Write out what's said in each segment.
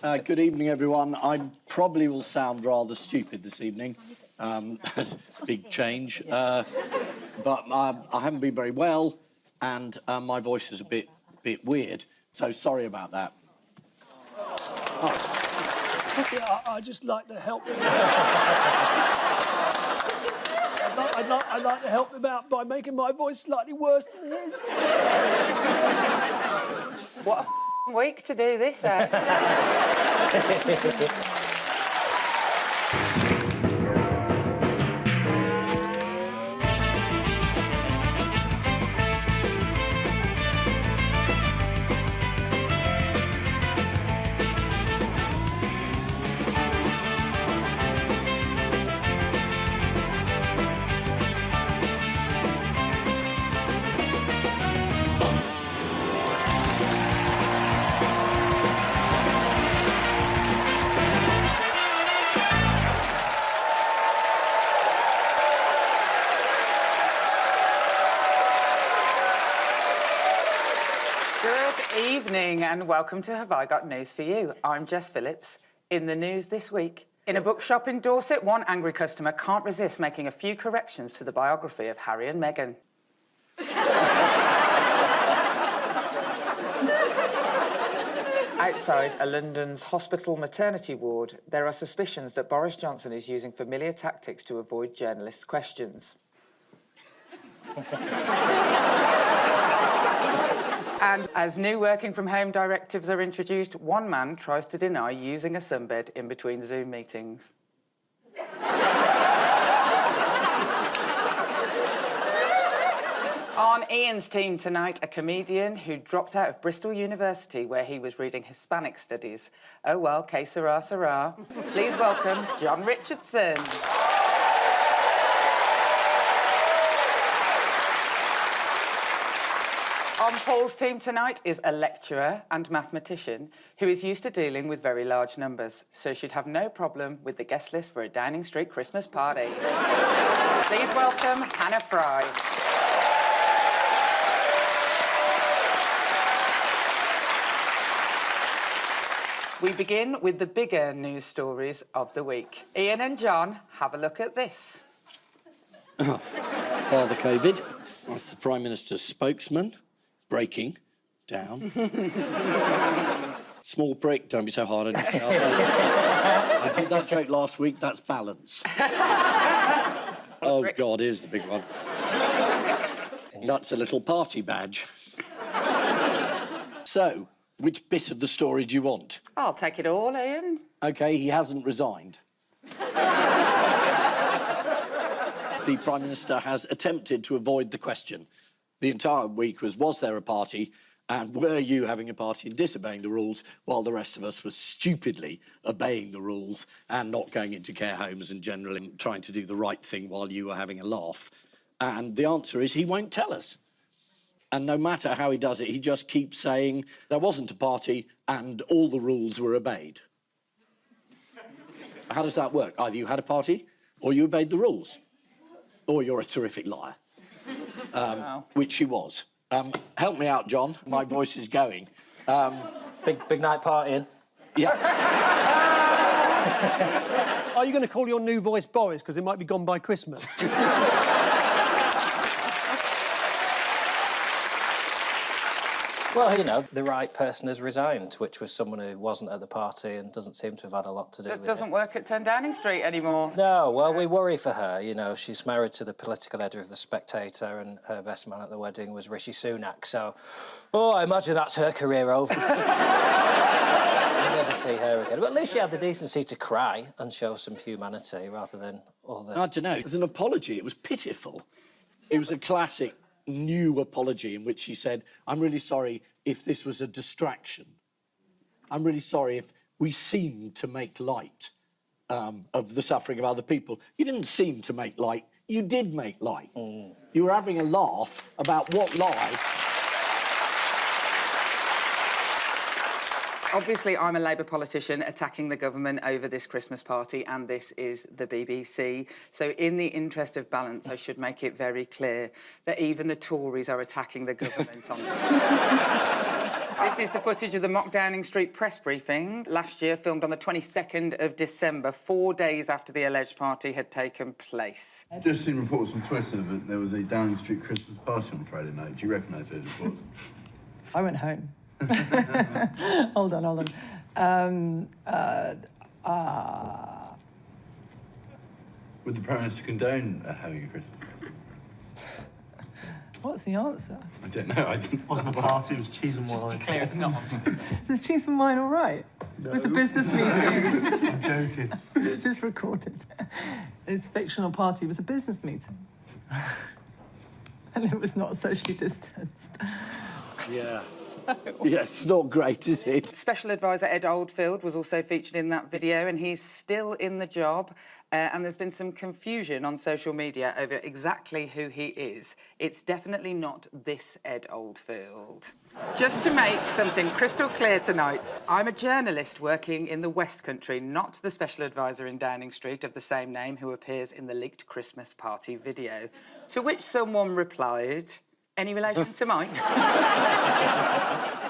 Good evening, everyone. I probably will sound rather stupid this evening. Big change. But I haven't been very well, and my voice is a bit weird, so sorry about that. Yeah, I'd just like to help him. I'd like to help him out by making my voice slightly worse than his. What a week to do this, eh? Good evening and welcome to Have I Got News For You? I'm Jess Phillips. In the news this week, in a bookshop in Dorset, one angry customer can't resist making a few corrections to the biography of Harry and Meghan. Outside a London's hospital maternity ward, there are suspicions that Boris Johnson is using familiar tactics to avoid journalists' questions. And as new working from home directives are introduced, one man tries to deny using a sunbed in between Zoom meetings. On Ian's team tonight, a comedian who dropped out of Bristol University where he was reading Hispanic studies. Oh well, que sera, sera. Please welcome Jon Richardson. On Paul's team tonight is a lecturer and mathematician who is used to dealing with very large numbers, so she'd have no problem with the guest list for a Downing Street Christmas party. Please welcome Hannah Fry. We begin with the bigger news stories of the week. Ian and Jon, have a look at this. Father COVID, that's the Prime Minister's spokesman. Breaking down. Small break, don't be so hard on yourself. I did that joke last week, that's balance. Oh, God, here's the big one. That's a little party badge. So, which bit of the story do you want? I'll take it all, Ian. OK, he hasn't resigned. The Prime Minister has attempted to avoid the question. The entire week was there a party, and were you having a party and disobeying the rules, while the rest of us were stupidly obeying the rules and not going into care homes and generally trying to do the right thing while you were having a laugh? And the answer is he won't tell us. And no matter how he does it, he just keeps saying there wasn't a party and all the rules were obeyed. How does that work? Either you had a party or you obeyed the rules, or you're a terrific liar. Wow. Which she was. Help me out, Jon. My voice is going. Big night partying. Yeah. Are you going to call your new voice Boris, because it might be gone by Christmas? Well, you know, the right person has resigned, which was someone who wasn't at the party and doesn't seem to have had a lot to do with it. Doesn't work at 10 Downing Street anymore. No, well, we worry for her. You know, she's married to the political editor of The Spectator and her best man at the wedding was Rishi Sunak, so... Oh, I imagine that's her career over. We'll never see her again. But at least she had the decency to cry and show some humanity rather than all the... I don't know. It was an apology. It was pitiful. It was a classic new apology in which she said, I'm really sorry if this was a distraction. I'm really sorry if we seemed to make light of the suffering of other people. You didn't seem to make light. You did make light. You were having a laugh about what lie Obviously, I'm a Labour politician attacking the government over this Christmas party, and this is the BBC. So in the interest of balance, I should make it very clear that even the Tories are attacking the government on this. This is the footage of the mock Downing Street press briefing last year, filmed on the 22nd of December, 4 days after the alleged party had taken place. I've just seen reports on Twitter that there was a Downing Street Christmas party on Friday night. Do you recognise those reports? I went home. Hold on. Would the Prime Minister condone having a Christmas party? What's the answer? I don't know. It wasn't a party, it was cheese and wine. Clear, it's not. Is cheese and wine all right? No. It was a business meeting. I'm joking. This is recorded. This fictional party was a business meeting. And it was not socially distanced. Yeah. Yeah, it's not great, is it? Special Advisor Ed Oldfield was also featured in that video, and he's still in the job. And there's been some confusion on social media over exactly who he is. It's definitely not this Ed Oldfield. Just to make something crystal clear tonight, I'm a journalist working in the West Country, not the Special Advisor in Downing Street of the same name who appears in the leaked Christmas party video. To which someone replied, "Any relation to Mike?"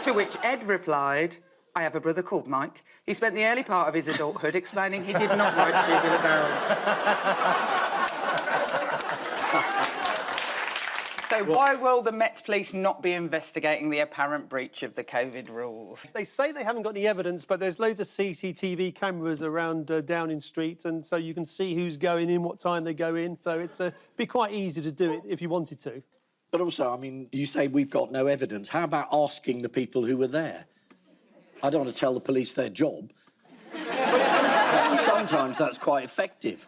To which Ed replied, "I have a brother called Mike. He spent the early part of his adulthood explaining he did not like tubular bells." So why will the Met Police not be investigating the apparent breach of the COVID rules? They say they haven't got any evidence, but there's loads of CCTV cameras around Downing Street, and so you can see who's going in, what time they go in. So it's be quite easy to do it if you wanted to. But also, I mean, you say we've got no evidence. How about asking the people who were there? I don't want to tell the police their job. But sometimes that's quite effective.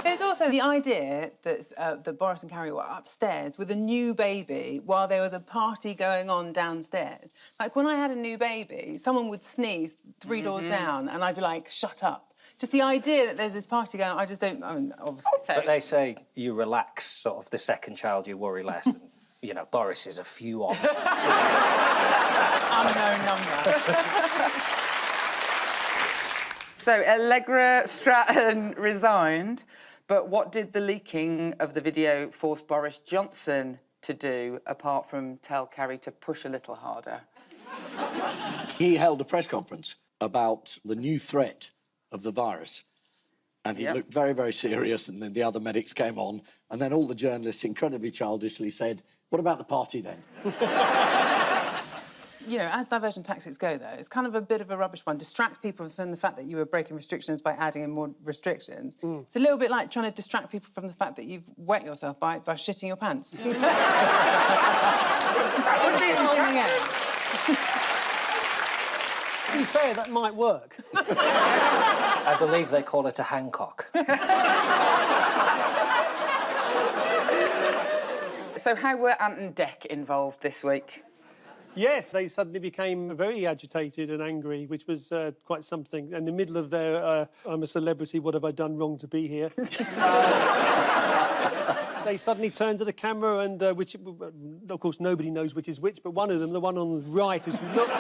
There's also the idea that Boris and Carrie were upstairs with a new baby while there was a party going on downstairs. Like, when I had a new baby, someone would sneeze 3 doors down and I'd be like, shut up. Just the idea that there's this party going on, I just don't... I mean, obviously... But they say you relax, sort of, the second child, you worry less. And, you know, Boris is a few on. Unknown number. So Allegra Stratton resigned, but what did the leaking of the video force Boris Johnson to do, apart from tell Carrie to push a little harder? He held a press conference about the new threat of the virus. And he looked very, very serious, and then the other medics came on, and then all the journalists incredibly childishly said, "What about the party then?" You know, as diversion tactics go, though, it's kind of a bit of a rubbish one. Distract people from the fact that you were breaking restrictions by adding in more restrictions. It's a little bit like trying to distract people from the fact that you've wet yourself by shitting your pants. Just put something else. To be fair, that might work. I believe they call it a Hancock. So how were Ant and Dec involved this week? Yes, they suddenly became very agitated and angry, which was quite something. In the middle of their I'm a celebrity, what have I done wrong to be here? They suddenly turned to the camera and, which, of course, nobody knows which is which, but one of them, the one on the right, as you look,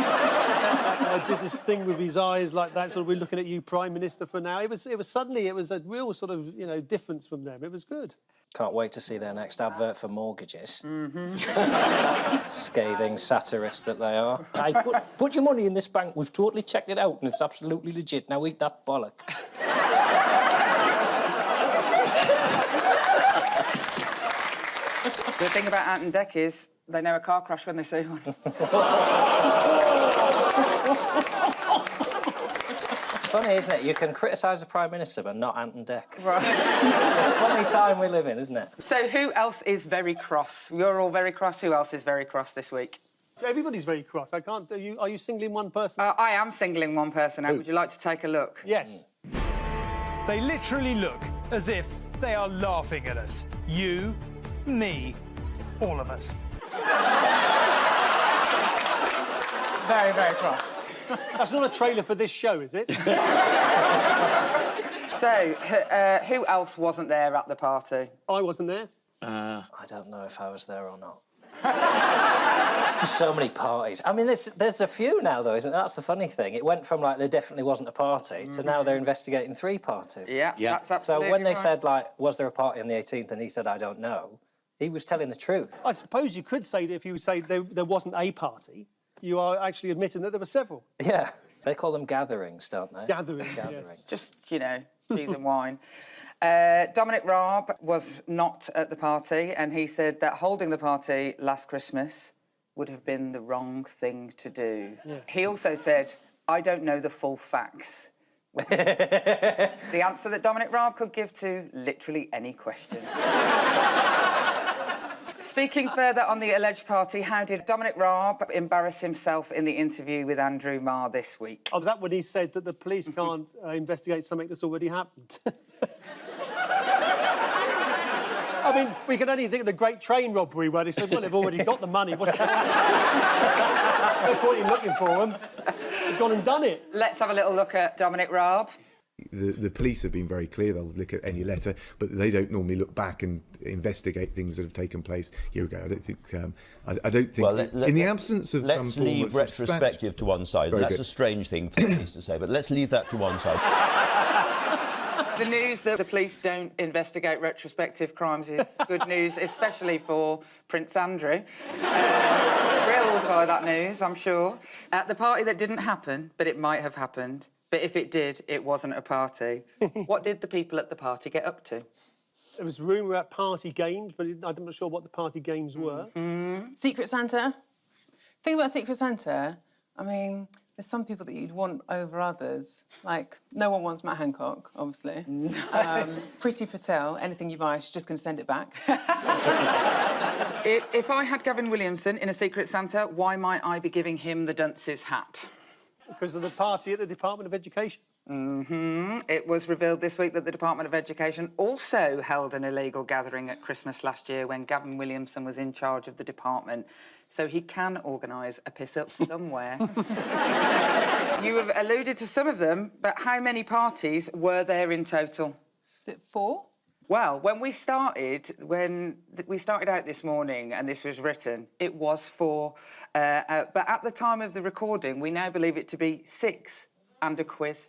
did this thing with his eyes like that, sort of, we're looking at you, Prime Minister, for now. It was suddenly, it was a real sort of, you know, difference from them. It was good. Can't wait to see their next advert for mortgages. Scathing satirists that they are. Hey, put your money in this bank. We've totally checked it out and it's absolutely legit. Now eat that bollock. The thing about Ant and Dec is they know a car crash when they see one. It's funny, isn't it? You can criticise the Prime Minister, but not Ant and Dec. Right. It's a funny time we live in, isn't it? So who else is very cross? You're all very cross. Who else is very cross this week? Everybody's very cross. I can't... Are you singling one person? I am singling one person out. Would you like to take a look? Yes. They literally look as if they are laughing at us. You, me, all of us. Very, very cross. That's not a trailer for this show, is it? So, who else wasn't there at the party? I wasn't there. I don't know if I was there or not. Just so many parties. I mean, there's a few now, though, isn't it? That's the funny thing. It went from, like, there definitely wasn't a party to now they're investigating 3 parties. Yeah, that's absolutely So when they right. said, like, was there a party on the 18th, and he said, I don't know, he was telling the truth. I suppose you could say that if you say there wasn't a party, you are actually admitting that there were several. Yeah. They call them gatherings, don't they? Gatherings, yes. Just, you know, cheese and wine. Dominic Raab was not at the party, and he said that holding the party last Christmas would have been the wrong thing to do. Yeah. He also said, I don't know the full facts. The answer that Dominic Raab could give to literally any question. Speaking further on the alleged party, how did Dominic Raab embarrass himself in the interview with Andrew Marr this week? Oh, was that when he said that the police can't investigate something that's already happened? I mean, we can only think of the Great Train Robbery where they said, well, they've already got the money. What's no point in looking for them. They've gone and done it. Let's have a little look at Dominic Raab. The police have been very clear. They'll look at any letter, but they don't normally look back and investigate things that have taken place a year ago. I don't think. I don't think. Well, in the absence of some let's form leave of retrospective to one side. Very That's good. a strange thing for the police to say, but let's leave that to one side. The news that the police don't investigate retrospective crimes is good news, especially for Prince Andrew. Thrilled by that news, I'm sure. At the party that didn't happen, but it might have happened, but if it did, it wasn't a party. What did the people at the party get up to? There was rumour about party games, but I'm not sure what the party games were. Secret Santa. Thing about Secret Santa, I mean, there's some people that you'd want over others. Like, no one wants Matt Hancock, obviously. Priti Patel, anything you buy, she's just going to send it back. If I had Gavin Williamson in a Secret Santa, why might I be giving him the dunce's hat? Because of the party at the Department of Education. It was revealed this week that the Department of Education also held an illegal gathering at Christmas last year when Gavin Williamson was in charge of the department. So he can organise a piss-up somewhere. You have alluded to some of them, but how many parties were there in total? Is it 4? Well, when we started out this morning and this was written, it was 4. But at the time of the recording, we now believe it to be 6 and a quiz.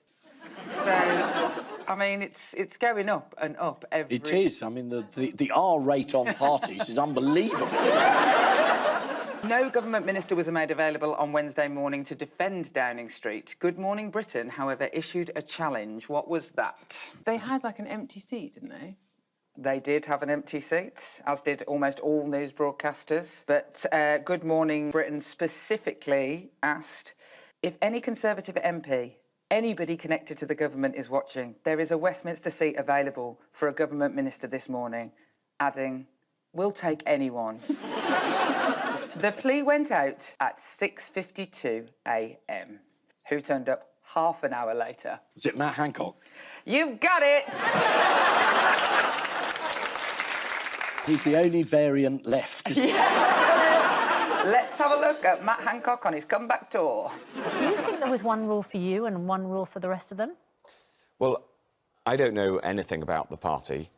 So, I mean, it's going up and up every... It is. I mean, the R rate on parties is unbelievable. No government minister was made available on Wednesday morning to defend Downing Street. Good Morning Britain, however, issued a challenge. What was that? They had, like, an empty seat, didn't they? They did have an empty seat, as did almost all news broadcasters. But Good Morning Britain specifically asked, if any Conservative MP, anybody connected to the government is watching, there is a Westminster seat available for a government minister this morning, adding, we'll take anyone. The plea went out at 6:52 a.m. Who turned up half an hour later? Was it Matt Hancock? You've got it! He's the only variant left. Let's have a look at Matt Hancock on his comeback tour. Do you think there was one rule for you and one rule for the rest of them? Well, I don't know anything about the party.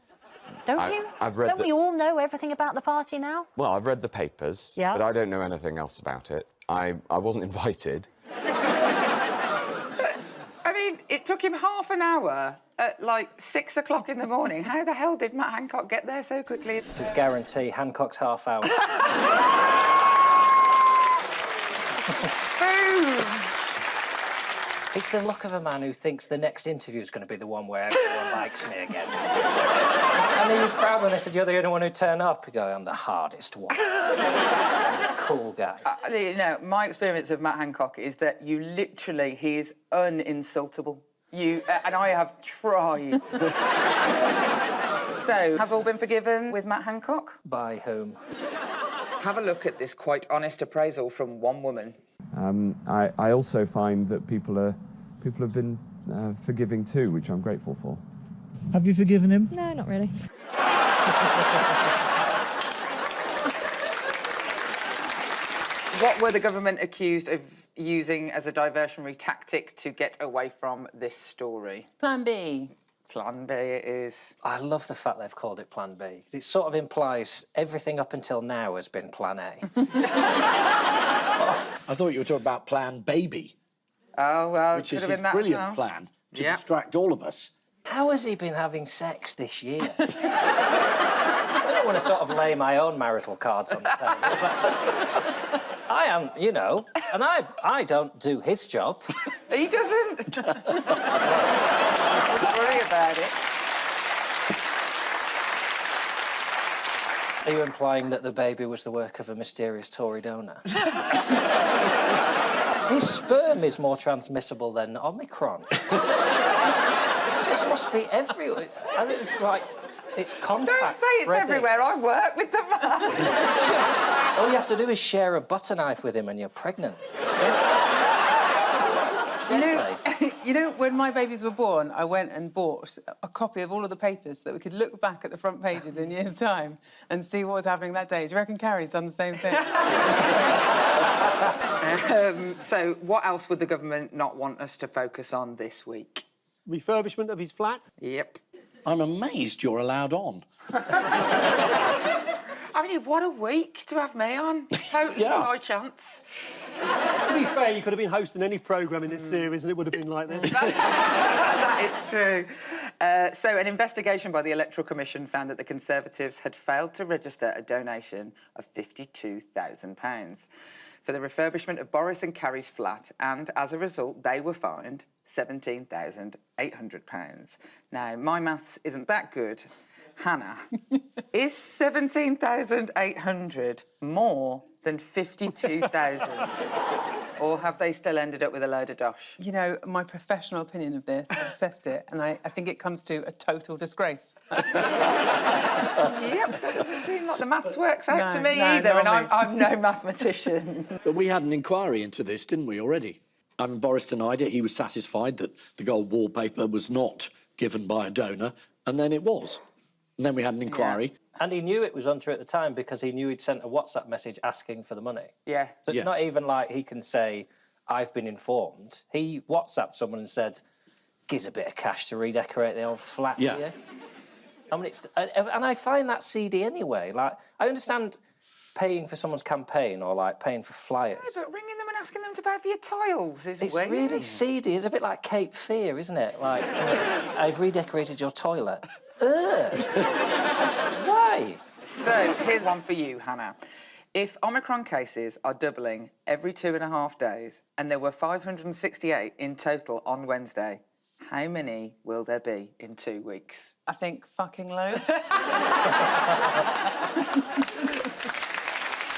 Don't you? I've read Don't we all know everything about the party now? Well, I've read the papers, Yeah. but I don't know anything else about it. I wasn't invited. I mean, it took him half an hour at, like, 6 o'clock in the morning. How the hell did Matt Hancock get there so quickly? It's his guarantee. Hancock's half hour. Boom! It's the look of a man who thinks the next interview is going to be the one where everyone likes me again. And he was proud when they said, you're the only one who turned up. He goes, I'm the hardest one. I'm a cool guy. You know, my experience of Matt Hancock is that he is uninsultable. And I have tried. So, has all been forgiven with Matt Hancock? By whom? Have a look at this quite honest appraisal from one woman. I also find that people have been forgiving too, which I'm grateful for. Have you forgiven him? No, not really. What were the government accused of using as a diversionary tactic to get away from this story? Plan B. Plan B it is. I love the fact they've called it Plan B. It sort of implies everything up until now has been Plan A. I thought you were talking about Plan Baby. Oh, well, which could is have his been that brilliant now. plan to Yep. distract all of us. How has he been having sex this year? I don't want to sort of lay my own marital cards on the table, but I am, you know, and I don't do his job. He doesn't. Don't worry about it. Are you implying that the baby was the work of a mysterious Tory donor? His sperm is more transmissible than Omicron. It just must be everywhere. I mean, it's like, it's contact. Don't say it's ready. everywhere. I work with the man. Just, all you have to do is share a butter knife with him and you're pregnant. You know, when my babies were born, I went and bought a copy of all of the papers so that we could look back at the front pages in years' time and see what was happening that day. Do you reckon Carrie's done the same thing? So what else would the government not want us to focus on this week? Refurbishment of his flat? Yep. I'm amazed you're allowed on. I mean, what a week to have me on. Totally by chance. To be fair, you could have been hosting any programme in this series and it would have been like this. That is true. So an investigation by the Electoral Commission found that the Conservatives had failed to register a donation of £52,000 for the refurbishment of Boris and Carrie's flat, and as a result, they were fined £17,800. Now, my maths isn't that good. Hannah, is 17,800 more than 52,000? Or have they still ended up with a load of dosh? You know, my professional opinion of this, I've assessed it, and I think it comes to a total disgrace. Yep, doesn't seem like the maths works out to me No, either, not and me. I'm no mathematician. But we had an inquiry into this, didn't we, already? I mean, Boris denied it. He was satisfied that the gold wallpaper was not given by a donor, and then it was. And then we had an inquiry. And he knew it was untrue at the time because he knew he'd sent a WhatsApp message asking for the money. Yeah. So it's not even like he can say, I've been informed. He WhatsApped someone and said, gives a bit of cash to redecorate the old flat here. I mean, and I find that seedy anyway. Like, I understand paying for someone's campaign or, like, paying for flyers. Yeah, but ringing them and asking them to pay for your tiles is It's weird. really seedy. It's a bit like Cape Fear, isn't it? Like, I've redecorated your toilet. Ugh. Why? So, here's one for you, Hannah. If Omicron cases are doubling every 2.5 days, and there were 568 in total on Wednesday, how many will there be in 2 weeks? I think fucking loads.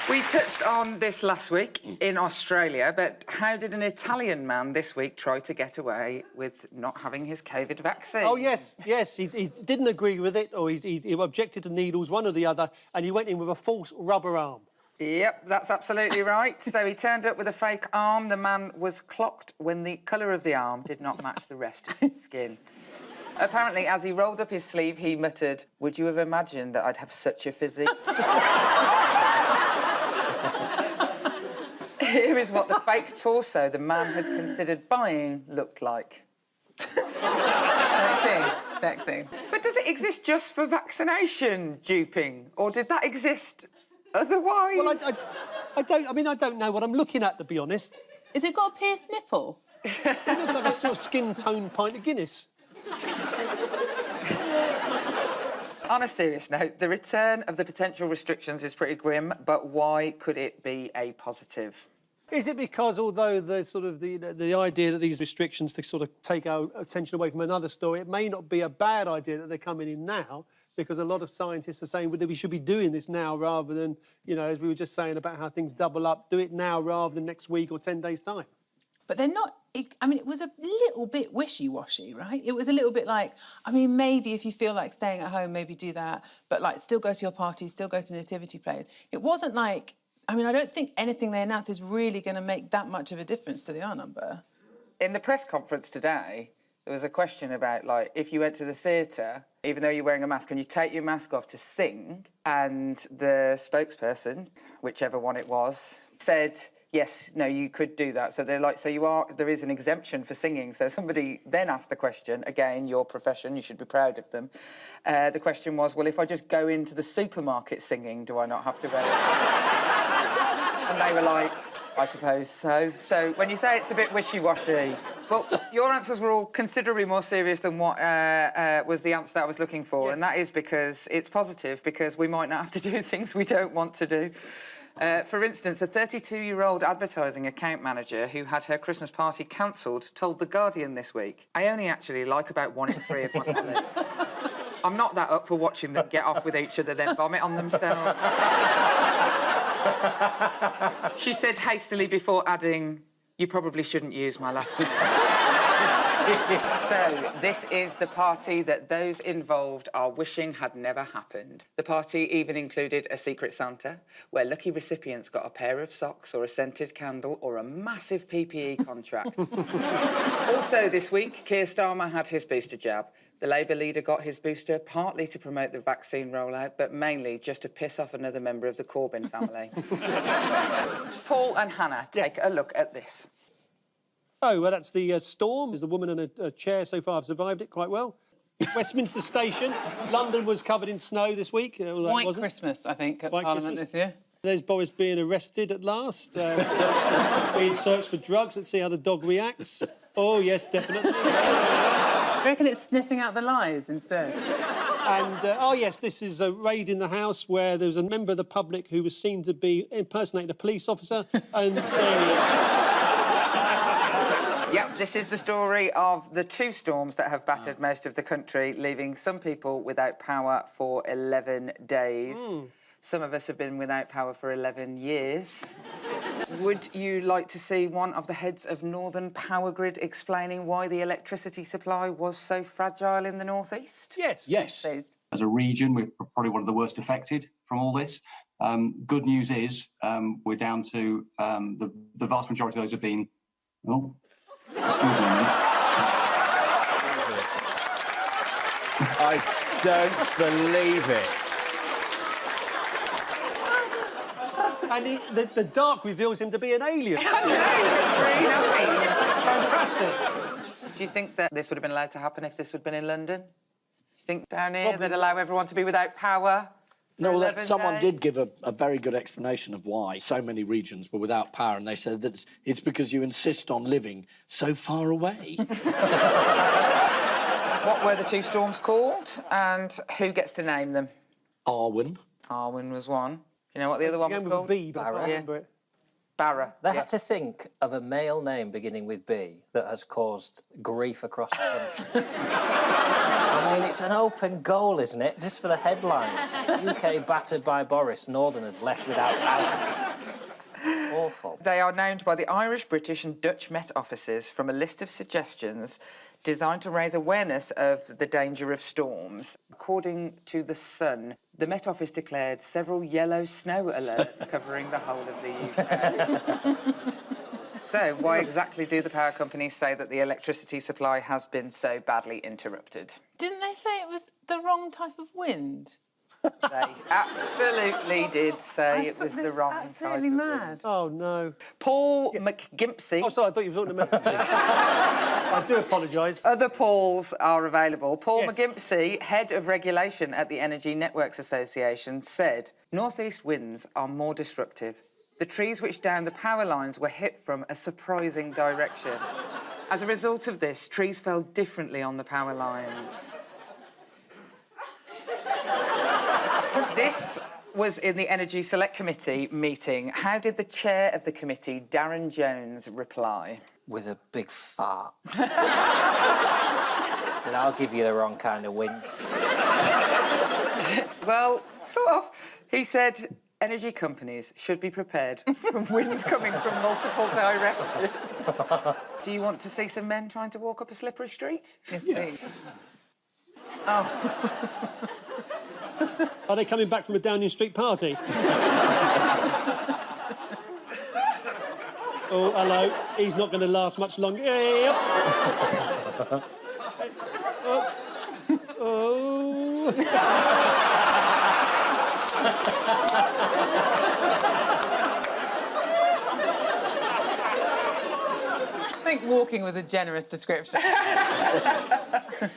We touched on this last week in Australia, but how did an Italian man this week try to get away with not having his COVID vaccine? Oh, yes. He didn't agree with it, or he objected to needles, one or the other, and he went in with a false rubber arm. Yep, that's absolutely right. So he turned up with a fake arm. The man was clocked when the colour of the arm did not match the rest of his skin. Apparently, as he rolled up his sleeve, he muttered, "Would you have imagined that I'd have such a physique?" Here is what the fake torso the man had considered buying looked like. Sexy. But does it exist just for vaccination duping? Or did that exist otherwise? Well, I don't know what I'm looking at, to be honest. Has it got a pierced nipple? It looks like a sort of skin-toned pint of Guinness. On a serious note, the return of the potential restrictions is pretty grim, but why could it be a positive? Is it because although the idea that these restrictions to sort of take our attention away from another story, it may not be a bad idea that they're coming in now, because a lot of scientists are saying that we should be doing this now rather than, you know, as we were just saying about how things double up, do it now rather than next week or 10 days' time. But they're not... I mean, it was a little bit wishy-washy, right? It was a little bit like, I mean, maybe if you feel like staying at home, maybe do that, but, like, still go to your parties, still go to nativity plays. It wasn't like... I mean, I don't think anything they announced is really going to make that much of a difference to the R number. In the press conference today, there was a question about, like, if you went to the theatre, even though you're wearing a mask, can you take your mask off to sing? And the spokesperson, whichever one it was, said yes, no, you could do that. So they're like, there is an exemption for singing. So somebody then asked the question, again, your profession, you should be proud of them. The question was, well, if I just go into the supermarket singing, do I not have to wear it? And they were like, I suppose so. So when you say it's a bit wishy-washy, well, your answers were all considerably more serious than what was the answer that I was looking for. Yes. And that is because it's positive, because we might not have to do things we don't want to do. For instance, a 32-year-old advertising account manager who had her Christmas party cancelled told The Guardian this week, I only actually like about 1 in 3 of my colleagues. I'm not that up for watching them get off with each other, then vomit on themselves. She said hastily before adding, you probably shouldn't use my last name. So, this is the party that those involved are wishing had never happened. The party even included a secret Santa, where lucky recipients got a pair of socks or a scented candle or a massive PPE contract. Also this week, Keir Starmer had his booster jab. The Labour leader got his booster partly to promote the vaccine rollout, but mainly just to piss off another member of the Corbyn family. Paul and Hannah, take a look at this. Oh, well, that's the storm. There's a woman in a chair so far. I've survived it quite well. Westminster Station. London was covered in snow this week. White Christmas, I think, at Parliament this year. There's Boris being arrested at last. Being searched for drugs. Let's see how the dog reacts. Oh, yes, definitely. I reckon it's sniffing out the lies instead. And, oh, yes, this is a raid in the house where there was a member of the public who was seen to be impersonating a police officer. And there he is. Yep, this is the story of the 2 storms that have battered most of the country, leaving some people without power for 11 days. Some of us have been without power for 11 years. Would you like to see one of the heads of Northern Power Grid explaining why the electricity supply was so fragile in the North East? Yes. Yes. Please. As a region, we're probably one of the worst affected from all this. Good news is we're down to the vast majority of those have been... Oh, excuse me. I don't believe it. And the dark reveals him to be an alien. Green alien. It's fantastic. Do you think that this would have been allowed to happen if this had been in London? Do you think down here they'd allow everyone to be without power? No, well, someone did give a very good explanation of why so many regions were without power, and they said that it's because you insist on living so far away. What were the 2 storms called, and who gets to name them? Arwen. Arwen was one. You know what the other one was called? B, but I can't remember it. Barra. They had to think of a male name beginning with B that has caused grief across the country. I mean, it's an open goal, isn't it? Just for the headlines. UK battered by Boris, Northerners left without power. Awful. They are named by the Irish, British and Dutch Met Offices from a list of suggestions designed to raise awareness of the danger of storms. According to The Sun, the Met Office declared several yellow snow alerts covering the whole of the UK. So, why exactly do the power companies say that the electricity supply has been so badly interrupted? Didn't they say it was the wrong type of wind? They absolutely did say it was the wrong type of absolutely mad. Oh, no. Paul McGimpsey... Oh, sorry, I thought you were talking to me. I do apologise. Other Pauls are available. Paul McGimpsey, head of regulation at the Energy Networks Association, said, North East winds are more disruptive. The trees which down the power lines were hit from a surprising direction. As a result of this, trees fell differently on the power lines. This was in the Energy Select Committee meeting. How did the chair of the committee, Darren Jones, reply? With a big fart. Said, I'll give you the wrong kind of wind. Well, sort of. He said energy companies should be prepared for wind coming from multiple directions. Do you want to see some men trying to walk up a slippery street? Yes, please. Oh. Are they coming back from a Downing Street party? Oh, hello. He's not going to last much longer. Yep. Oh. think walking was a generous description.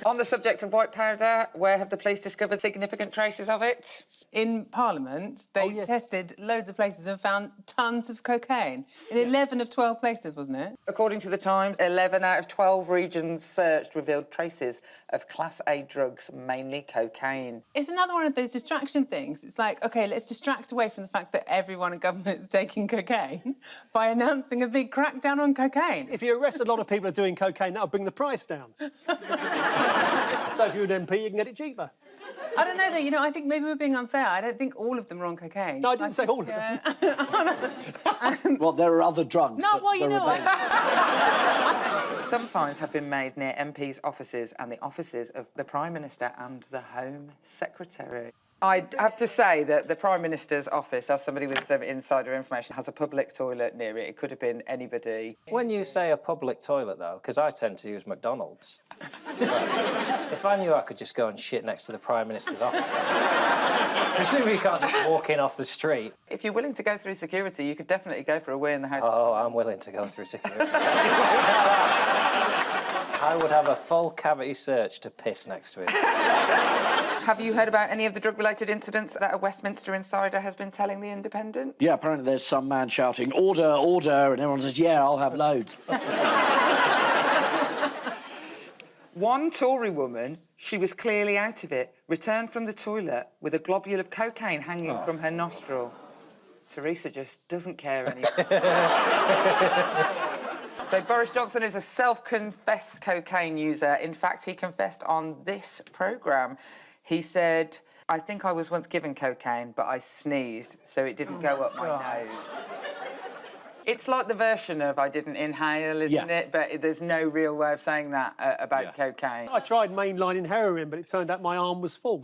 On the subject of white powder, where have the police discovered significant traces of it? In Parliament, they tested loads of places and found tons of cocaine. In 11 of 12 places, wasn't it? According to the Times, 11 out of 12 regions searched revealed traces of Class A drugs, mainly cocaine. It's another one of those distraction things. It's like, OK, let's distract away from the fact that everyone in government is taking cocaine by announcing a big crackdown on cocaine. If you arrest a lot of people who are doing cocaine, that'll bring the price down. So if you're an MP, you can get it cheaper. I don't know, though. You know, I think maybe we're being unfair. I don't think all of them are on cocaine. No, I didn't say all of them. Well, there are other drugs. No, well, you know... Some finds have been made near MPs' offices and the offices of the Prime Minister and the Home Secretary. I have to say that the Prime Minister's office, as somebody with some insider information, has a public toilet near it. It could have been anybody. When you say a public toilet, though, because I tend to use McDonald's, if I knew I could just go and shit next to the Prime Minister's office, presumably you can't just walk in off the street. If you're willing to go through security, you could definitely go for a wee in the House. Oh, I'm willing to go through security. I would have a full cavity search to piss next to it. Have you heard about any of the drug-related incidents that a Westminster insider has been telling The Independent? Yeah, apparently there's some man shouting, order, order, and everyone says, yeah, I'll have loads. One Tory woman, she was clearly out of it, returned from the toilet with a globule of cocaine hanging from her nostril. Theresa just doesn't care anymore. So Boris Johnson is a self-confessed cocaine user. In fact, he confessed on this programme. He said, I think I was once given cocaine, but I sneezed, so it didn't go up my nose. It's like the version of I didn't inhale, isn't it? But there's no real way of saying that about cocaine. I tried mainlining heroin, but it turned out my arm was false.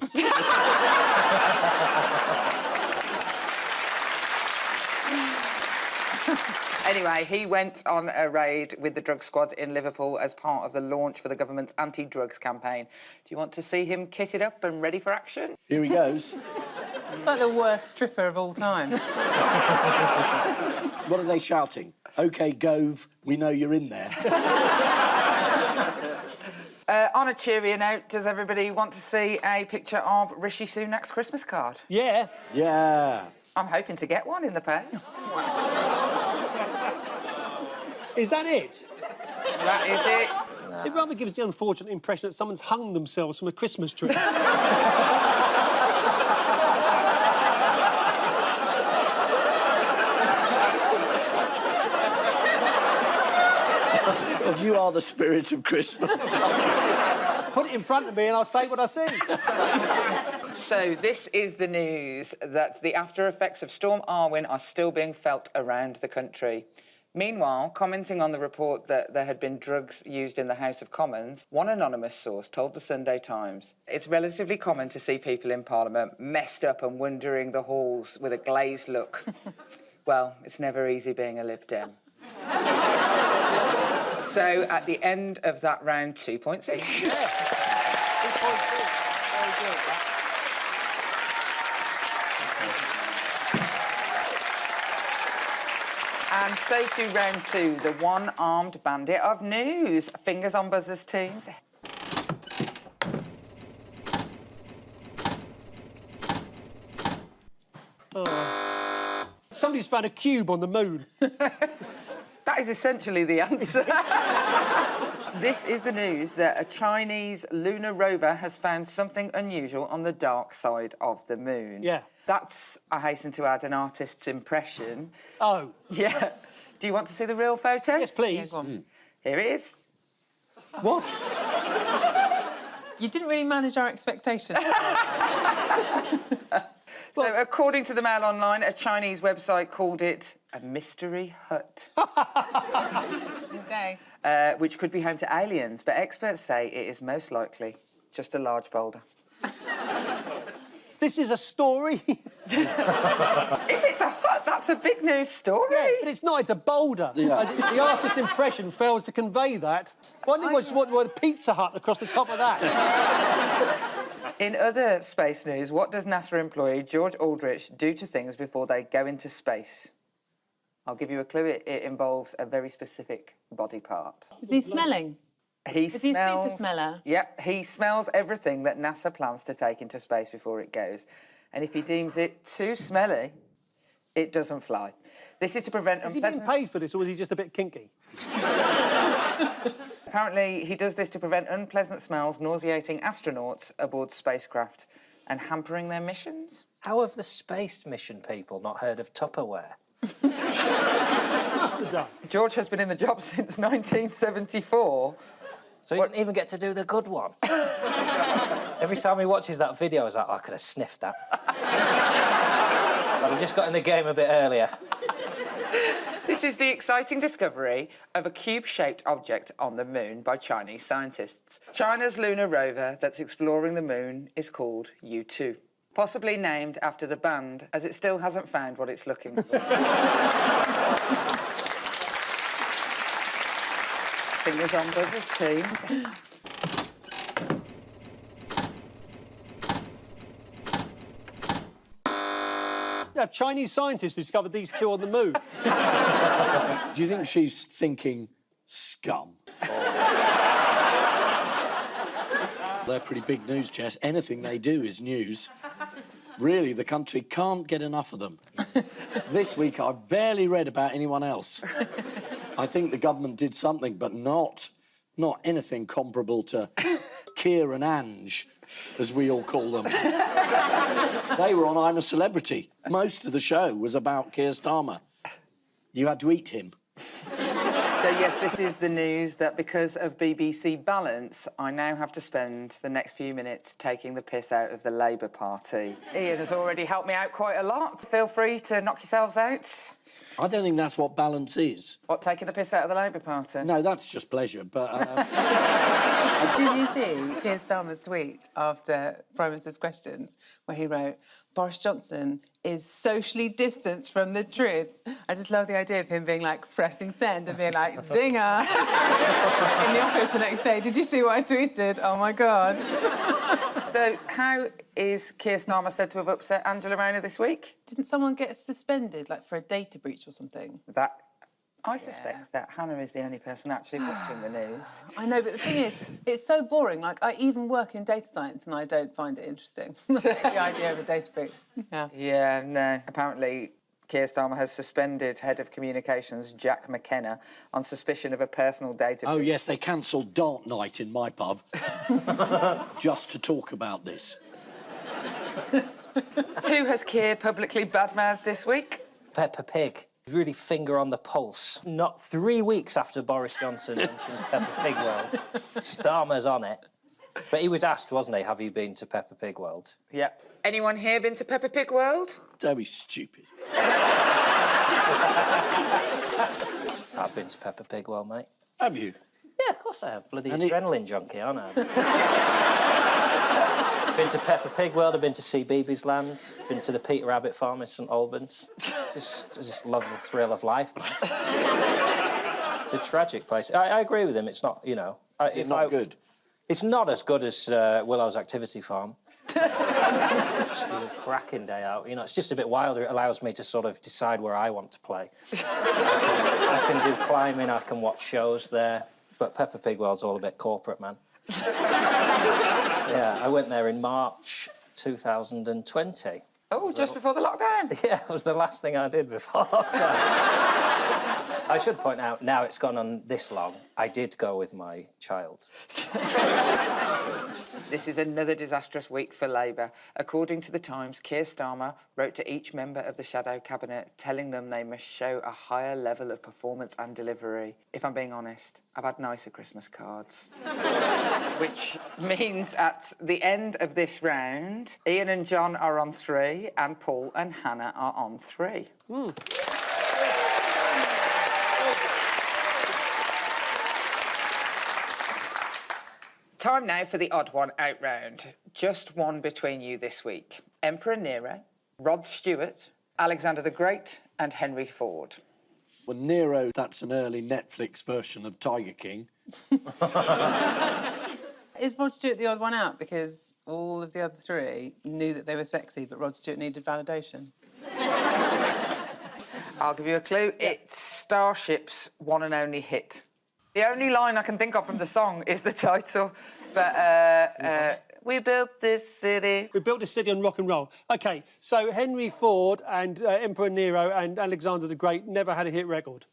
Anyway, he went on a raid with the drug squad in Liverpool as part of the launch for the government's anti-drugs campaign. Do you want to see him kitted up and ready for action? Here he goes. It's like the worst stripper of all time. What are they shouting? OK, Gove, we know you're in there. On a cheerier note, does everybody want to see a picture of Rishi Sunak's Christmas card? Yeah. Yeah. I'm hoping to get one in the post. Is that it? That is it. It rather gives the unfortunate impression that someone's hung themselves from a Christmas tree. Well, you are the spirit of Christmas. Put it in front of me and I'll say what I see. So this is the news that the after effects of Storm Arwen are still being felt around the country. Meanwhile, commenting on the report that there had been drugs used in the House of Commons, one anonymous source told the Sunday Times, it's relatively common to see people in Parliament messed up and wandering the halls with a glazed look. Well, it's never easy being a Lib Dem. So, at the end of that round, 2 points each. Yeah. 2 points each. Very good. And so to round 2, the one-armed bandit of news. Fingers on buzzers, teams. Oh. Somebody's found a cube on the moon. That is essentially the answer. This is the news that a Chinese lunar rover has found something unusual on the dark side of the moon. Yeah. That's, I hasten to add, an artist's impression. Oh. Yeah. Do you want to see the real photo? Yes, please. Yeah, here it is. What? You didn't really manage our expectations. So, according to the Mail Online, a Chinese website called it a mystery hut. OK. Which could be home to aliens, but experts say it is most likely just a large boulder. This is a story? If it's a hut, that's a big news story. Yeah, but it's not, it's a boulder. Yeah. The artist's impression fails to convey that. Why didn't you just want the Pizza Hut across the top of that? In other space news, what does NASA employee George Aldrich do to things before they go into space? I'll give you a clue. It involves a very specific body part. Is he smelling? Is he a super smeller? Yep, he smells everything that NASA plans to take into space before it goes. And if he deems it too smelly, it doesn't fly. This is to prevent Is he being paid for this, or is he just a bit kinky? Apparently, he does this to prevent unpleasant smells nauseating astronauts aboard spacecraft and hampering their missions. How have the space mission people not heard of Tupperware? George has been in the job since 1974. So he didn't even get to do the good one. Every time he watches that video, he's like, oh, I could have sniffed that. But I just got in the game a bit earlier. This is the exciting discovery of a cube-shaped object on the moon by Chinese scientists. China's lunar rover that's exploring the moon is called U2, possibly named after the band, as it still hasn't found what it's looking for. Fingers on buzzers, teams. Chinese scientists discovered these two on the moon. Do you think she's thinking scum? They're pretty big news, Jess. Anything they do is news. Really, the country can't get enough of them. This week, I've barely read about anyone else. I think the government did something, but not anything comparable to Keir and Ange, as we all call them. They were on I'm a Celebrity. Most of the show was about Keir Starmer. You had to eat him. So, yes, this is the news that because of BBC Balance, I now have to spend the next few minutes taking the piss out of the Labour Party. Ian has already helped me out quite a lot. Feel free to knock yourselves out. I don't think that's what balance is. What, taking the piss out of the Labour Party? No, that's just pleasure, but... Did you see Keir Starmer's tweet after Prime Minister's questions, where he wrote, Boris Johnson is socially distanced from the truth? I just love the idea of him being, like, pressing send and being like, zinger, in the office the next day. Did you see what I tweeted? Oh, my God. So, how is Keir Starmer said to have upset Angela Rayner this week? Didn't someone get suspended, like, for a data breach or something? I suspect that Hannah is the only person actually watching the news. I know, but the thing is, it's so boring. Like, I even work in data science and I don't find it interesting. The idea of a data breach. Yeah. Yeah, no. Apparently, Keir Starmer has suspended Head of Communications Jack McKenna on suspicion of a personal data breach. Oh, yes, they cancelled Dart Night in my pub just to talk about this. Who has Keir publicly badmouthed this week? Peppa Pig. Really finger on the pulse. Not 3 weeks after Boris Johnson mentioned Peppa Pig World, Starmer's on it. But he was asked, wasn't he, have you been to Peppa Pig World? Yeah. Anyone here been to Peppa Pig World? Don't be stupid. I've been to Peppa Pig World, mate. Have you? Yeah, of course I have. Bloody adrenaline junkie, aren't I? Been to Peppa Pig World, I've been to CBeebies Land, been to the Peter Rabbit Farm in St Albans. I just love the thrill of life, man. It's a tragic place. I agree with him, it's not, you know... It's not good? It's not as good as Willow's Activity Farm. It's a cracking day out, you know, it's just a bit wilder. It allows me to sort of decide where I want to play. I can do climbing, I can watch shows there, but Peppa Pig World's all a bit corporate, man. Yeah, I went there in March 2020. Oh, just before the lockdown? Yeah, it was the last thing I did before lockdown. I should point out, now it's gone on this long, I did go with my child. This is another disastrous week for Labour. According to The Times, Keir Starmer wrote to each member of the Shadow Cabinet telling them they must show a higher level of performance and delivery. If I'm being honest, I've had nicer Christmas cards. Which means at the end of this round, Ian and John are on 3 and Paul and Hannah are on 3. Time now for the odd one out round. Just one between you this week. Emperor Nero, Rod Stewart, Alexander the Great and Henry Ford. Well, Nero, that's an early Netflix version of Tiger King. Is Rod Stewart the odd one out because all of the other 3 knew that they were sexy, but Rod Stewart needed validation? I'll give you a clue. It's Starship's one and only hit. The only line I can think of from the song is the title, but we built this city. We built this city on rock and roll. OK, so Henry Ford and Emperor Nero and Alexander the Great never had a hit record.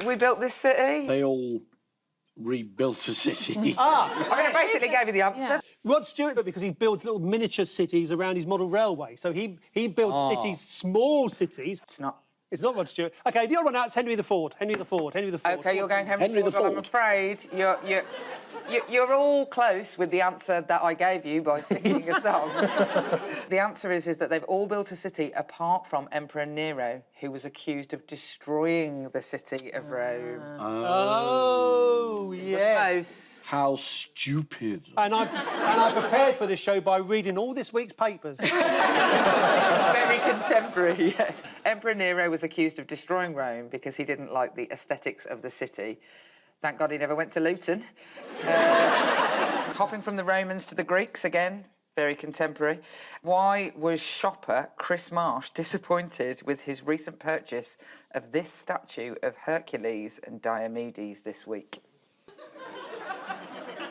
We built this city? They all rebuilt a city. I mean, I basically gave you the answer. Yeah. Rod Stewart, because he builds little miniature cities around his model railway. So he builds cities, small cities. It's not. It's not Rod Stewart. OK, the other one out is Henry the Ford. Henry the Ford. OK, you're going Henry the Ford. Well, I'm Ford. afraid you're all close with the answer that I gave you by singing a song. The answer is that they've all built a city apart from Emperor Nero, who was accused of destroying the city of Rome. Oh, yeah. Close. How stupid. And I prepared for this show by reading all this week's papers. Very contemporary, yes. Emperor Nero was accused of destroying Rome because he didn't like the aesthetics of the city. Thank God he never went to Luton. Hopping from the Romans to the Greeks again, very contemporary. Why was shopper Chris Marsh disappointed with his recent purchase of this statue of Hercules and Diomedes this week?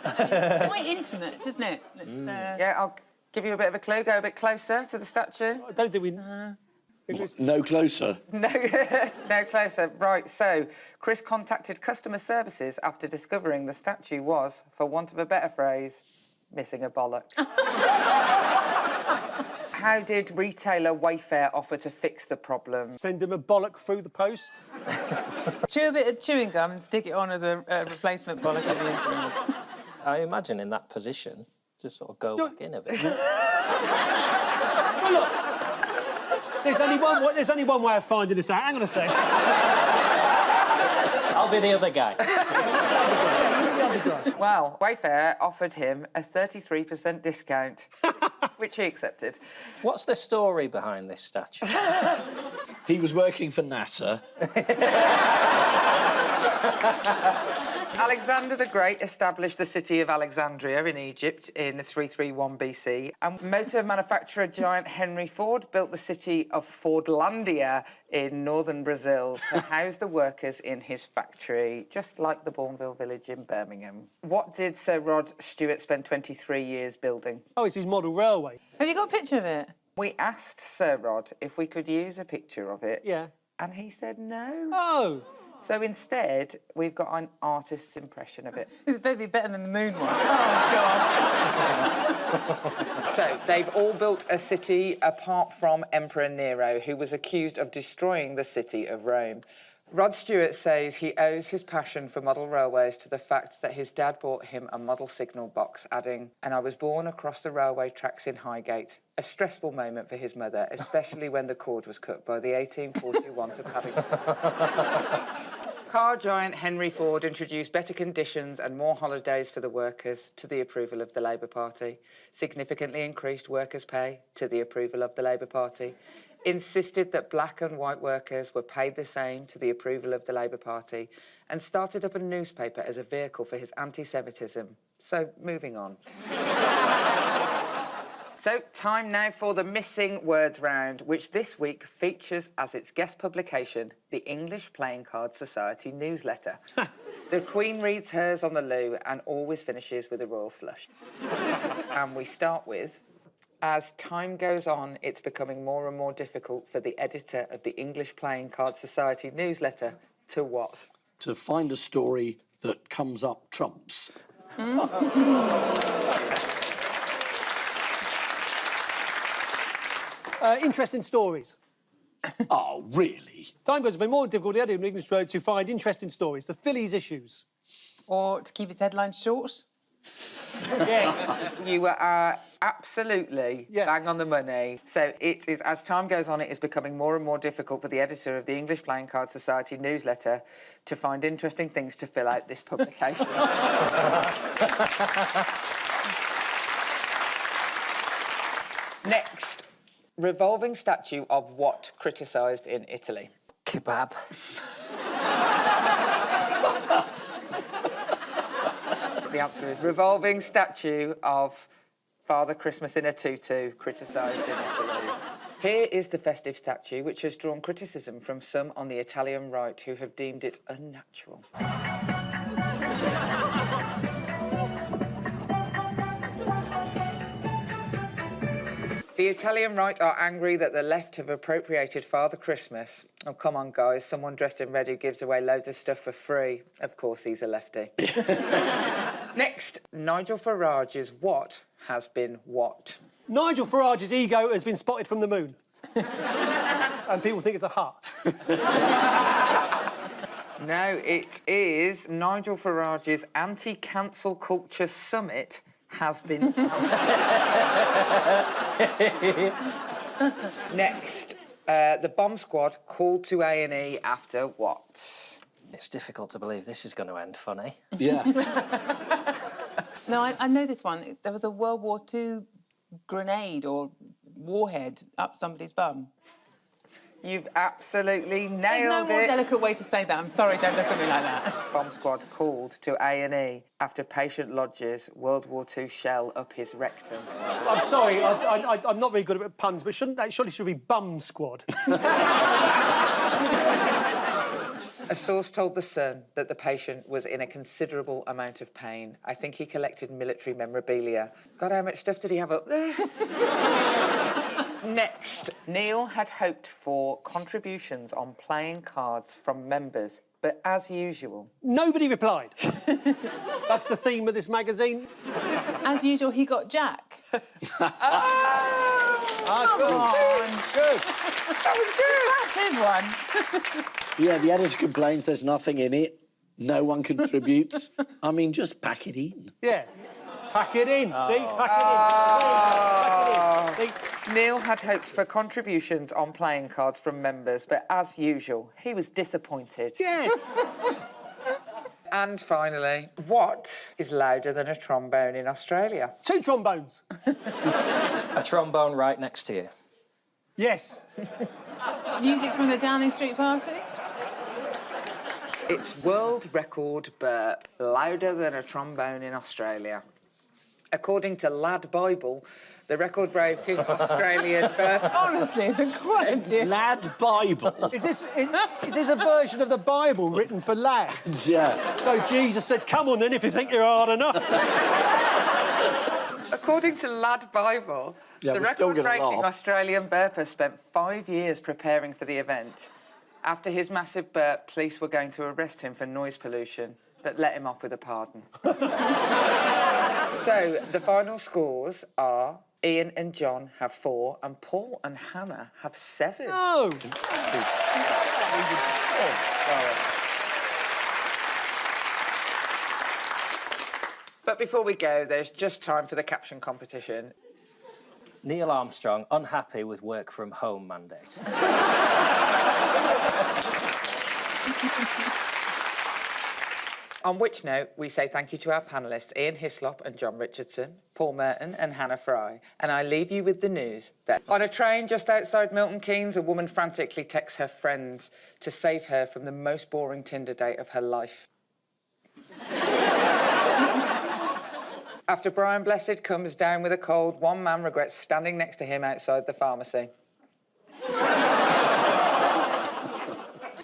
It's quite intimate, isn't it? Yeah, I'll give you a bit of a clue. Go a bit closer to the statue. I don't think we... No closer. No, no closer. Right, so Chris contacted customer services after discovering the statue was, for want of a better phrase, missing a bollock. How did retailer Wayfair offer to fix the problem? Send him a bollock through the post. Chew a bit of chewing gum and stick it on as a replacement bollock at the interview. I imagine in that position, just sort of go back in a bit. Well, look, there's only one way of finding this out. Hang on a sec. I'll be the other guy. Well, Wayfair offered him a 33% discount, which he accepted. What's the story behind this statue? He was working for NASA. Alexander the Great established the city of Alexandria in Egypt in 331 BC, and motor manufacturer giant Henry Ford built the city of Fordlandia in northern Brazil to house the workers in his factory, just like the Bourneville village in Birmingham. What did Sir Rod Stewart spend 23 years building? Oh, it's his model railway. Have you got a picture of it? We asked Sir Rod if we could use a picture of it. Yeah. And he said no. Oh. So instead, we've got an artist's impression of it. It's maybe better than the moon one. So they've all built a city apart from Emperor Nero, who was accused of destroying the city of Rome. Rod Stewart says he owes his passion for model railways to the fact that his dad bought him a model signal box, adding, "And I was born across the railway tracks in Highgate." A stressful moment for his mother, especially when the cord was cut by the 1841 to Paddington. Car giant Henry Ford introduced better conditions and more holidays for the workers to the approval of the Labour Party, significantly increased workers' pay to the approval of the Labour Party, insisted that black and white workers were paid the same to the approval of the Labour Party, and started up a newspaper as a vehicle for his anti-Semitism. So, moving on. So, time now for the Missing Words Round, which this week features as its guest publication the English Playing Card Society newsletter. The Queen reads hers on the loo and always finishes with a royal flush. And we start with, as time goes on, it's becoming more and more difficult for the editor of the English Playing Card Society newsletter to what? To find a story that comes up trumps. Interesting stories. Oh, really? Time goes, it's been more difficult in English to find interesting stories. The Phillies issues. Or to keep its headlines short. Yes, you are absolutely bang on the money. So it is, as time goes on, it is becoming more and more difficult for the editor of the English Playing Card Society newsletter to find interesting things to fill out this publication. Next, revolving statue of what criticised in Italy? Kebab. The answer is revolving statue of Father Christmas in a tutu, criticised in Italy. Here is the festive statue, which has drawn criticism from some on the Italian right who have deemed it unnatural. The Italian right are angry that the left have appropriated Father Christmas. Oh, come on, guys. Someone dressed in red who gives away loads of stuff for free. Of course, he's a lefty. Next, Nigel Farage's what has been what? Nigel Farage's ego has been spotted from the moon. And people think it's a hut. No, it is Nigel Farage's anti-cancel culture summit has been... Next, the bomb squad called to A&E after what? It's difficult to believe this is going to end funny. Yeah. No, I know this one. There was a World War II grenade or warhead up somebody's bum. You've absolutely nailed it. There's no more delicate way to say that. I'm sorry, don't look at me like that. Bomb squad called to A&E after patient lodges World War II shell up his rectum. I'm sorry, I'm not very good at puns, but surely should be bum squad. A source told The Sun that the patient was in a considerable amount of pain. I think he collected military memorabilia. God, how much stuff did he have up there? Next, Neil had hoped for contributions on playing cards from members, but as usual... Nobody replied. That's the theme of this magazine. As usual, he got Jack. Good. Good. That was good. That's his one. Yeah, the editor complains there's nothing in it. No one contributes. I mean, just pack it in. Yeah. Pack it in, see? Pack it in. Neil had hoped for contributions on playing cards from members, but as usual, he was disappointed. Yeah. And finally, what is louder than a trombone in Australia? 2 trombones. A trombone right next to you. Yes. Music from the Downing Street party? It's world record burp, louder than a trombone in Australia. According to Lad Bible, the record-breaking Australian burp... Honestly, the quality. Lad Bible. Is this a version of the Bible written for lads? Yeah. So Jesus said, come on then, if you think you're hard enough. According to Lad Bible, Yeah, the we're still gonna record-breaking laugh. Australian burper spent 5 years preparing for the event. After his massive burp, police were going to arrest him for noise pollution, but let him off with a pardon. So, the final scores are Ian and John have 4, and Paul and Hannah have 7. No! But before we go, there's just time for the caption competition. Neil Armstrong unhappy with work from home mandate. On which note, we say thank you to our panellists, Ian Hislop and Jon Richardson, Paul Merton and Hannah Fry. And I leave you with the news that on a train just outside Milton Keynes, a woman frantically texts her friends to save her from the most boring Tinder date of her life. After Brian Blessed comes down with a cold, one man regrets standing next to him outside the pharmacy.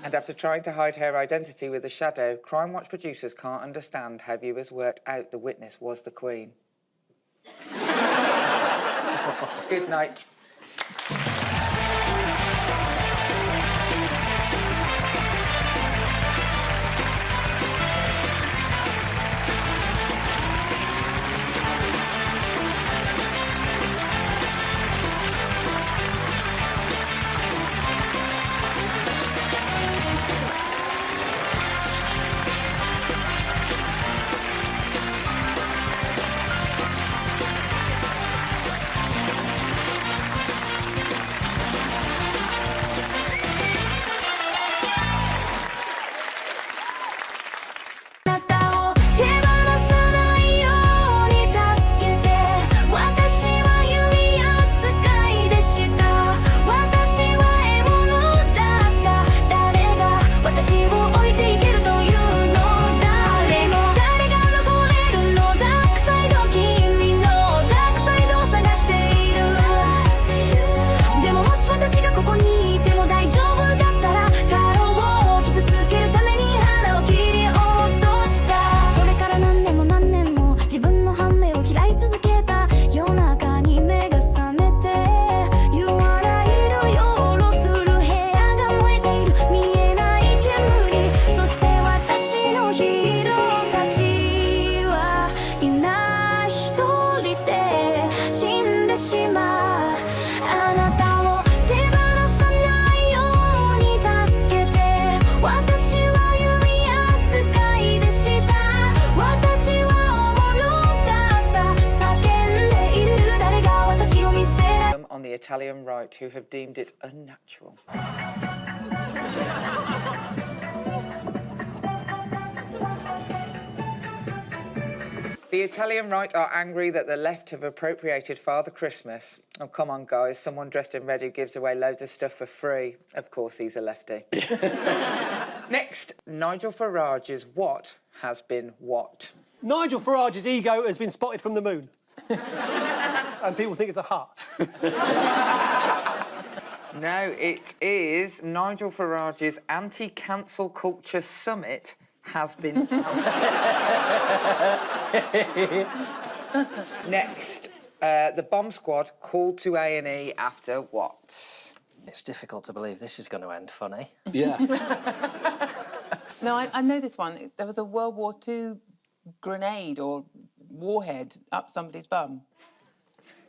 And after trying to hide her identity with a shadow, Crime Watch producers can't understand how viewers worked out the witness was the Queen. Good night. Italian right who have deemed it unnatural. The Italian right are angry that the left have appropriated Father Christmas. Oh, come on, guys. Someone dressed in red who gives away loads of stuff for free. Of course, he's a lefty. Next, Nigel Farage's what has been what? Nigel Farage's ego has been spotted from the moon. And people think it's a hut. No, it is Nigel Farage's anti-cancel culture summit has been... Next, the bomb squad called to A&E after what? It's difficult to believe this is going to end funny. Yeah. No, I know this one. There was a World War II grenade or warhead up somebody's bum.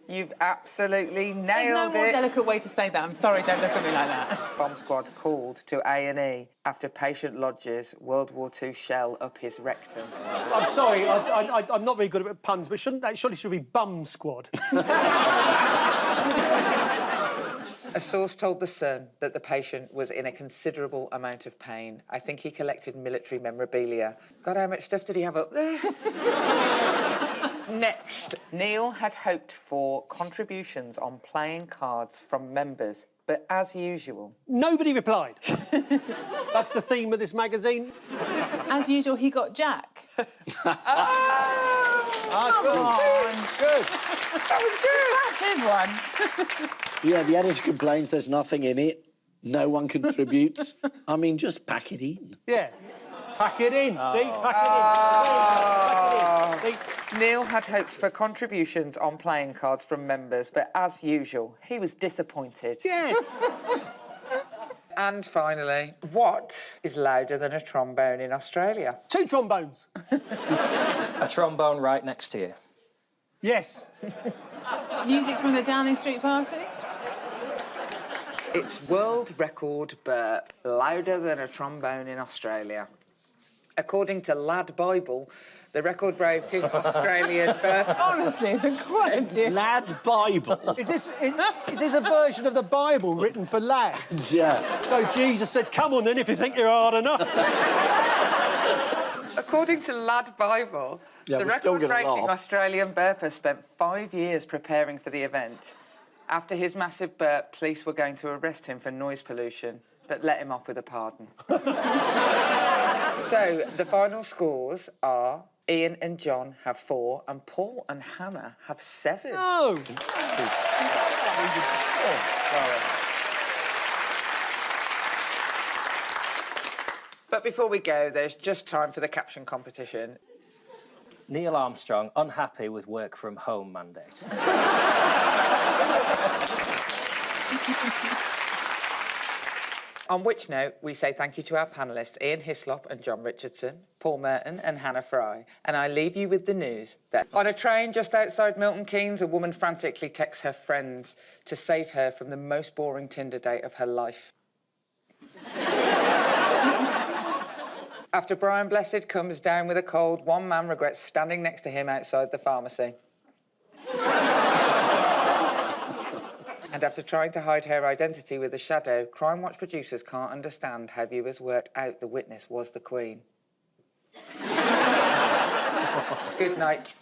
You've absolutely nailed There's no more it. delicate way to say that. I'm sorry, don't look at me like that. Bomb squad called to A&E after patient lodges World War II shell up his rectum. I'm sorry, I'm not very good at puns, but surely should be bum squad. A source told The Sun that the patient was in a considerable amount of pain. I think he collected military memorabilia. God, how much stuff did he have up there? Next, Neil had hoped for contributions on playing cards from members, but as usual... Nobody replied. That's the theme of this magazine. As usual, he got Jack. Good. Good. That was good. That's his one. Yeah, the editor complains there's nothing in it. No one contributes. I mean, just pack it in. Yeah. Pack it in, see? Pack it in. Neil had hoped for contributions on playing cards from members, but as usual, he was disappointed. Yeah. And finally, what is louder than a trombone in Australia? 2 trombones. A trombone right next to you. Yes. Music from the Downing Street party? It's world record burp, louder than a trombone in Australia. According to Lad Bible, the record-breaking Australian burp... Honestly, the quality... Lad Bible? Is this a version of the Bible written for lads? Yeah. So Jesus said, come on then, if you think you're hard enough. According to Lad Bible, Yeah, the we're still gonna record-breaking laugh. Australian burper spent 5 years preparing for the event. After his massive burp, police were going to arrest him for noise pollution, but let him off with a pardon. So, the final scores are Ian and John have 4, and Paul and Hannah have 7. No! But before we go, there's just time for the caption competition. Neil Armstrong unhappy with work from home mandate. On which note, we say thank you to our panellists, Ian Hislop and Jon Richardson, Paul Merton and Hannah Fry. And I leave you with the news that on a train just outside Milton Keynes, a woman frantically texts her friends to save her from the most boring Tinder date of her life. After Brian Blessed comes down with a cold, one man regrets standing next to him outside the pharmacy. And after trying to hide her identity with a shadow, Crime Watch producers can't understand how viewers worked out the witness was the Queen. Good night.